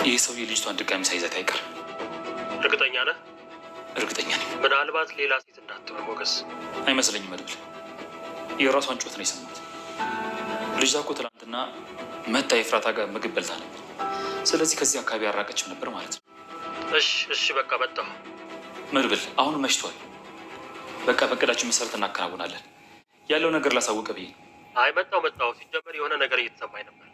ይህ ሰውዬ ልጅቷን ድጋሚ ሳይዛት አይቀርም። እርግጠኛ ነህ? እርግጠኛ ነኝ። ምናልባት ሌላ ሴት እንዳትሆን ሞገስ። አይመስለኝም መድብል፣ የራሷን ጩኸት ነው የሰማት። ልጅቷ እኮ ትናንትና መታ የፍራታ ጋር ምግብ በልታ ነበር። ስለዚህ ከዚህ አካባቢ ያራቀችም ነበር ማለት ነው። እሺ በቃ መጣሁ። መድብል፣ አሁን መሽቷል። በቃ በእቅዳችን መሰረት እናከናውናለን። ያለው ነገር ላሳውቅ ብዬ ነው። አይ መጣሁ። ሲጀመር የሆነ ነገር እየተሰማኝ ነበር።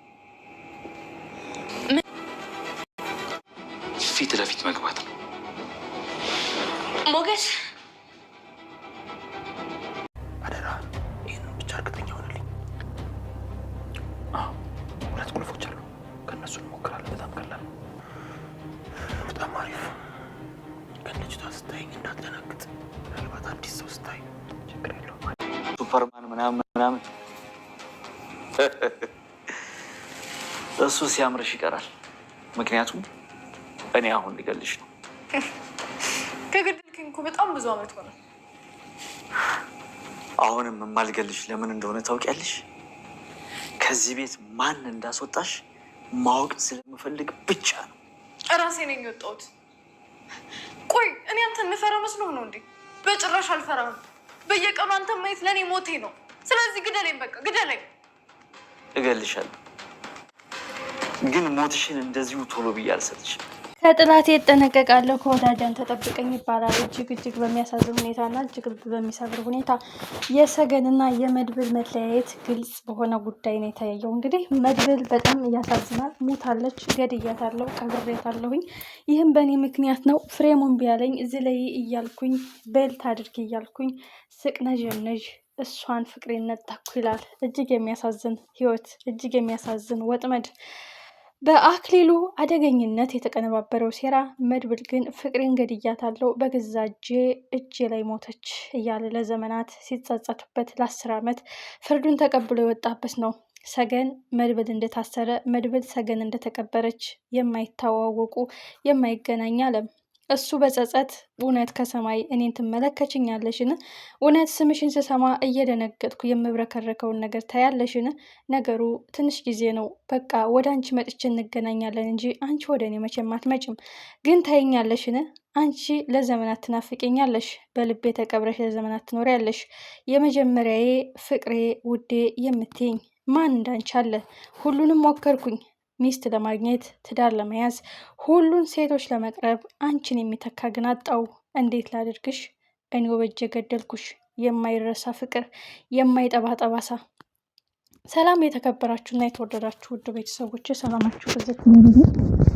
ፊት ለፊት መግባት ነው ሞገስ። አደራ ይህንን ብቻ እርግጠኛ ሆነልኝ። ሁለት ቁልፎች አሉ፣ ከእነሱ እንሞክራለን። በጣም ቀላል፣ በጣም አሪፍ። ግን ልጅቷ ስታይኝ እንዳትደነግጥ። ምናልባት አዲስ ሰው ስታይ ችግር የለውም። ሱፐርማን ምናምን እሱ ሲያምርሽ ይቀራል። ምክንያቱም እኔ አሁን ሊገልሽ ነው። ከገደልክኝ እኮ በጣም ብዙ አመት ሆነ። አሁንም የማልገልሽ ለምን እንደሆነ ታውቂያለሽ? ከዚህ ቤት ማን እንዳስወጣሽ ማወቅ ስለምፈልግ ብቻ ነው። እራሴ ነኝ የወጣሁት። ቆይ እኔ አንተን የምፈራ መስሎህ ነው እንዴ? በጭራሽ አልፈራም። በየቀኑ አንተን ማየት ለእኔ ሞቴ ነው። ስለዚህ ግደለኝ፣ በቃ ግደለኝ። እገልሻለሁ፣ ግን ሞትሽን እንደዚሁ ቶሎ ብዬ አልሰጥሽም። ከጥላቴ እጠነቀቃለሁ ከወዳጃን ተጠብቀኝ ይባላል። እጅግ በሚያሳዝን ሁኔታና እጅግ በሚሰብር ሁኔታ የሰገንና የመድብል መለያየት ግልጽ በሆነ ጉዳይ ነው የተያየው። እንግዲህ መድብል በጣም ያሳዝናል። ሞታለች፣ ገድያታለሁ፣ ቀብሬያታለሁኝ፣ ይህም በእኔ ምክንያት ነው፣ ፍሬሙን ቢያለኝ እዚህ ላይ እያልኩኝ ቤልት አድርግ እያልኩኝ ስቅነዥነዥ እሷን ፍቅሬን ነጠኩ ይላል። እጅግ የሚያሳዝን ህይወት፣ እጅግ የሚያሳዝን ወጥመድ፣ በአክሊሉ አደገኝነት የተቀነባበረው ሴራ። መድብል ግን ፍቅሬን ገድያታለሁ በገዛ እጄ ላይ ሞተች እያለ ለዘመናት ሲጸጸቱበት ለ10 ዓመት ፍርዱን ተቀብሎ የወጣበት ነው። ሰገን መድብል እንደታሰረ፣ መድብል ሰገን እንደተቀበረች የማይተዋወቁ የማይገናኝ አለም። እሱ በጸጸት እውነት ከሰማይ እኔን ትመለከችኛለሽን? እውነት ስምሽን ስሰማ እየደነገጥኩ የምብረከረከውን ነገር ታያለሽን? ነገሩ ትንሽ ጊዜ ነው። በቃ ወደ አንቺ መጥቼ እንገናኛለን እንጂ አንቺ ወደ እኔ መቼም አትመጭም። ግን ታይኛለሽን? አንቺ ለዘመናት ትናፍቀኛለሽ፣ በልቤ ተቀብረሽ ለዘመናት ትኖሪያለሽ። የመጀመሪያዬ ፍቅሬ ውዴ የምትይኝ ማን እንዳንቺ አለ? ሁሉንም ሞከርኩኝ፣ ሚስት ለማግኘት ትዳር ለመያዝ ሁሉን ሴቶች ለመቅረብ፣ አንቺን የሚተካ ግን አጣው። እንዴት ላድርግሽ? እኔው በእጄ ገደልኩሽ። የማይረሳ ፍቅር፣ የማይጠባ ጠባሳ። ሰላም የተከበራችሁና የተወደዳችሁ ውድ ቤተሰቦች ሰላማችሁ ብዝት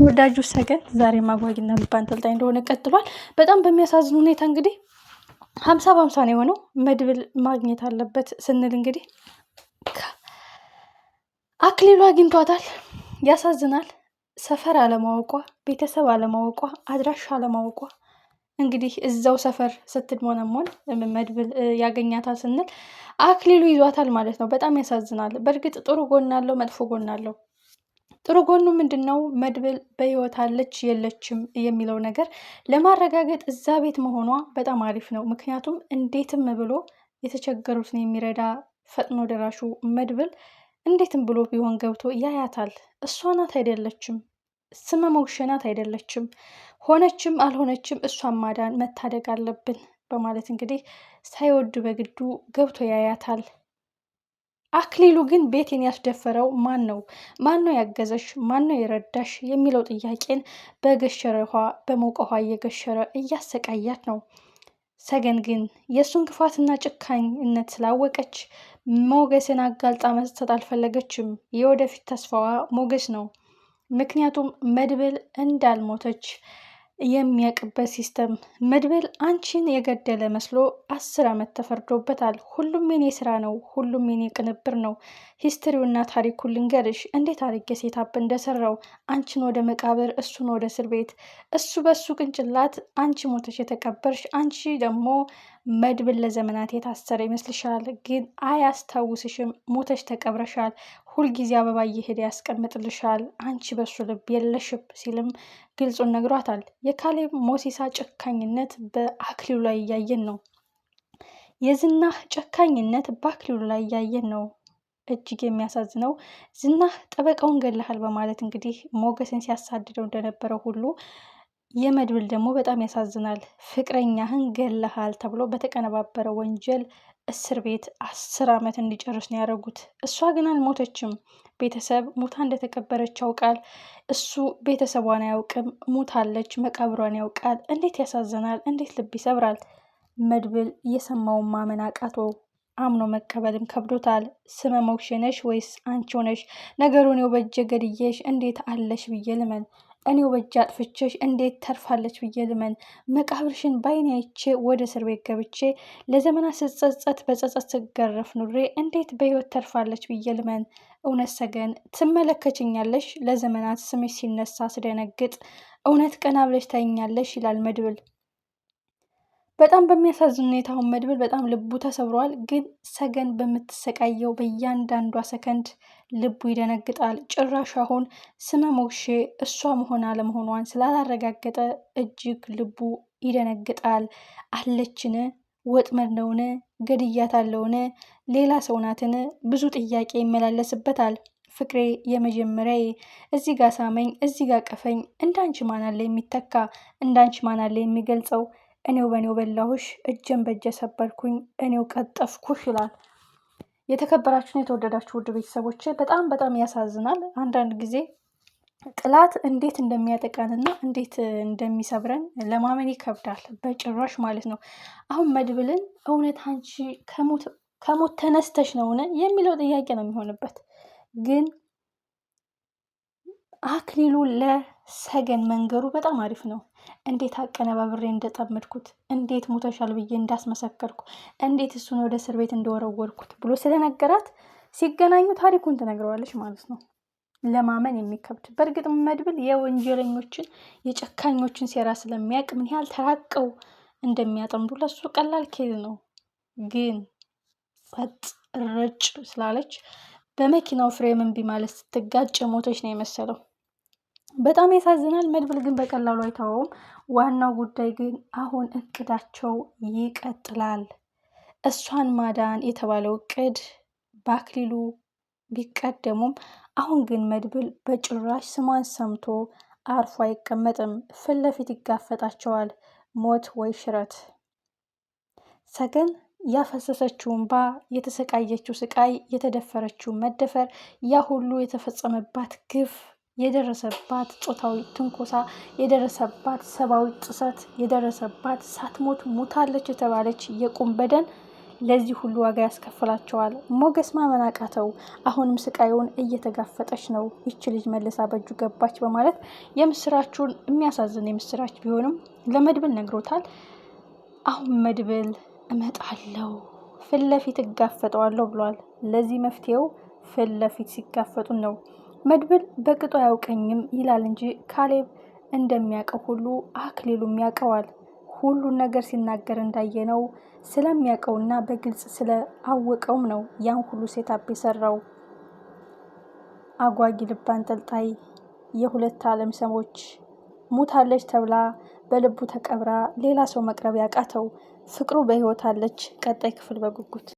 ወዳጁ ሰገን ዛሬ ማጓጊና ልብ አንጠልጣይ እንደሆነ ቀጥሏል። በጣም በሚያሳዝን ሁኔታ እንግዲህ 50-50 ነው የሆነው። መድብል ማግኘት አለበት ስንል እንግዲህ አክሊሉ አግኝቷታል። ያሳዝናል። ሰፈር አለማወቋ፣ ቤተሰብ አለማወቋ፣ አድራሻ አለማወቋ። እንግዲህ እዛው ሰፈር ስትድሞነሞን መድብል ያገኛታል ስንል አክሊሉ ይዟታል ማለት ነው። በጣም ያሳዝናል። በእርግጥ ጥሩ ጎን አለው፣ መጥፎ ጎን አለው። ጥሩ ጎኑ ምንድን ነው? መድብል በህይወት አለች የለችም የሚለው ነገር ለማረጋገጥ እዛ ቤት መሆኗ በጣም አሪፍ ነው። ምክንያቱም እንዴትም ብሎ የተቸገሩትን የሚረዳ ፈጥኖ ደራሹ መድብል እንዴትም ብሎ ቢሆን ገብቶ ያያታል። እሷ ናት አይደለችም፣ ስመ ሞግሼ ናት አይደለችም፣ ሆነችም አልሆነችም እሷን ማዳን መታደግ አለብን በማለት እንግዲህ ሳይወድ በግዱ ገብቶ ያያታል። አክሊሉ ግን ቤቴን ያስደፈረው ማን ነው? ማን ነው ያገዘሽ? ማን ነው የረዳሽ? የሚለው ጥያቄን በገሸረ ውሃ በሞቀ ውሃ እየገሸረ እያሰቃያት ነው። ሰገን ግን የእሱን ክፋትና ጭካኝነት ስላወቀች ሞገስን አጋልጣ መስጠት አልፈለገችም። የወደፊት ተስፋዋ ሞገስ ነው። ምክንያቱም መድብል እንዳልሞተች የሚያውቅበት ሲስተም። መድብል አንቺን የገደለ መስሎ 10 ዓመት ተፈርዶበታል። ሁሉም የኔ ስራ ነው፣ ሁሉም የኔ ቅንብር ነው። ሂስትሪውና ታሪኩን ልንገርሽ፣ እንዴት አድርጌ ሴታፕ እንደሰራው፣ አንቺን ወደ መቃብር እሱን ወደ እስር ቤት፣ እሱ በሱ ቅንጭላት አንቺ ሞተሽ የተቀበርሽ፣ አንቺ ደግሞ መድብል ለዘመናት የታሰረ ይመስልሻል፣ ግን አያስታውስሽም። ሞተሽ ተቀብረሻል። ሁልጊዜ አበባ እየሄደ ያስቀምጥልሻል። አንቺ በሱ ልብ የለሽም ሲልም ግልጹን ነግሯታል። የካሌብ ሞሲሳ ጨካኝነት በአክሊሉ ላይ እያየን ነው። የዝናህ ጨካኝነት በአክሊሉ ላይ እያየን ነው። እጅግ የሚያሳዝነው ዝናህ ጠበቃውን ገለሃል በማለት እንግዲህ ሞገስን ሲያሳድደው እንደነበረው ሁሉ የመድብል ደግሞ በጣም ያሳዝናል። ፍቅረኛህን ገለሃል ተብሎ በተቀነባበረ ወንጀል እስር ቤት 10 ዓመት እንዲጨርስ ነው ያደረጉት። እሷ ግን አልሞተችም። ቤተሰብ ሙታ እንደተቀበረች ያውቃል። እሱ ቤተሰቧን አያውቅም። ሙታለች፣ መቃብሯን ያውቃል። እንዴት ያሳዝናል! እንዴት ልብ ይሰብራል! መድብል የሰማውን ማመን አቃተው። አምኖ መቀበልም ከብዶታል። ስመ ሞክሼ ነሽ ወይስ አንቺ ነሽ? ነገሩን እኔው በእጄ ገድዬሽ እንዴት አለሽ ብዬ ልመን? እኔው በእጄ አጥፍቼሽ እንዴት ተርፋለች ብዬ ልመን? መቃብርሽን ባይኔ አይቼ ወደ እስር ቤት ገብቼ ለዘመናት ስጸጸት በጸጸት ስገረፍ ኑሬ እንዴት በህይወት ተርፋለች ብዬ ልመን? እውነት ሰገን ትመለከችኛለሽ? ለዘመናት ስምሽ ሲነሳ ስደነግጥ እውነት ቀና ብለሽ ታይኛለሽ? ይላል መድብል። በጣም በሚያሳዝን ሁኔታ አሁን መድብል በጣም ልቡ ተሰብሯል። ግን ሰገን በምትሰቃየው በእያንዳንዷ ሰከንድ ልቡ ይደነግጣል። ጭራሽ አሁን ስመ ሞክሼ እሷ መሆን አለመሆኗን ስላላረጋገጠ እጅግ ልቡ ይደነግጣል። አለችን? ወጥመድ ነውን? ገድያታለውን? ሌላ ሰው ናትን? ብዙ ጥያቄ ይመላለስበታል። ፍቅሬ የመጀመሪያዬ፣ እዚህ ጋር ሳመኝ፣ እዚህ ጋር ቀፈኝ፣ እንዳንቺ ማናለ የሚተካ፣ እንዳንቺ ማናለ የሚገልጸው፣ እኔው በእኔው በላሁሽ፣ እጀን በእጀ ሰበርኩኝ፣ እኔው ቀጠፍኩሽ ይላል። የተከበራችሁን የተወደዳችሁ ውድ ቤተሰቦች በጣም በጣም ያሳዝናል። አንዳንድ ጊዜ ጥላት እንዴት እንደሚያጠቃንና እንዴት እንደሚሰብረን ለማመን ይከብዳል። በጭራሽ ማለት ነው። አሁን መድብልን እውነት አንቺ ከሞት ተነስተሽ ነውን የሚለው ጥያቄ ነው የሚሆንበት። ግን አክሊሉ ለሰገን መንገሩ በጣም አሪፍ ነው። እንዴት አቀነባብሬ እንደጠመድኩት፣ እንዴት ሞተሻል ብዬ እንዳስመሰከርኩ፣ እንዴት እሱን ወደ እስር ቤት እንደወረወርኩት ብሎ ስለነገራት ሲገናኙ ታሪኩን ትነግረዋለች ማለት ነው። ለማመን የሚከብድ በእርግጥ መድብል የወንጀለኞችን የጨካኞችን ሴራ ስለሚያውቅ ምን ያህል ተራቀው እንደሚያጠምዱ ለሱ ቀላል ኬዝ ነው። ግን ጸጥ ረጭ ስላለች በመኪናው ፍሬም እምቢ ማለት ስትጋጭ ሞተች ነው የመሰለው። በጣም ያሳዝናል። መድብል ግን በቀላሉ አይተወውም። ዋናው ጉዳይ ግን አሁን እቅዳቸው ይቀጥላል። እሷን ማዳን የተባለው እቅድ በአክሊሉ ቢቀደሙም አሁን ግን መድብል በጭራሽ ስሟን ሰምቶ አርፎ አይቀመጥም። ፊት ለፊት ይጋፈጣቸዋል። ሞት ወይ ሽረት። ሰገን ያፈሰሰችው እንባ፣ የተሰቃየችው ስቃይ፣ የተደፈረችው መደፈር፣ ያ ሁሉ የተፈጸመባት ግፍ፣ የደረሰባት ጾታዊ ትንኮሳ፣ የደረሰባት ሰብአዊ ጥሰት፣ የደረሰባት ሳትሞት ሙታለች የተባለች የቁም በደን ለዚህ ሁሉ ዋጋ ያስከፍላቸዋል። ሞገስ ማመን አቃተው። አሁንም ስቃዩን እየተጋፈጠች ነው። ይች ልጅ መልሳ በእጁ ገባች በማለት የምስራቹን የሚያሳዝን የምስራች ቢሆንም ለመድብል ነግሮታል። አሁን መድብል እመጣለሁ፣ ፊት ለፊት እጋፈጠዋለሁ ብሏል። ለዚህ መፍትሄው ፊት ለፊት ሲጋፈጡን ነው። መድብል በቅጡ አያውቀኝም ይላል እንጂ ካሌብ እንደሚያውቀው ሁሉ አክሊሉም ያውቀዋል። ሁሉን ነገር ሲናገር እንዳየነው ስለሚያውቀውና በግልጽ ስለአወቀውም ነው ያን ሁሉ ሴታፕ የሰራው። አጓጊ ልብ አንጠልጣይ የሁለት ዓለም ሰሞች ሙታለች ተብላ በልቡ ተቀብራ ሌላ ሰው መቅረብ ያቃተው ፍቅሩ በህይወት አለች። ቀጣይ ክፍል በጉጉት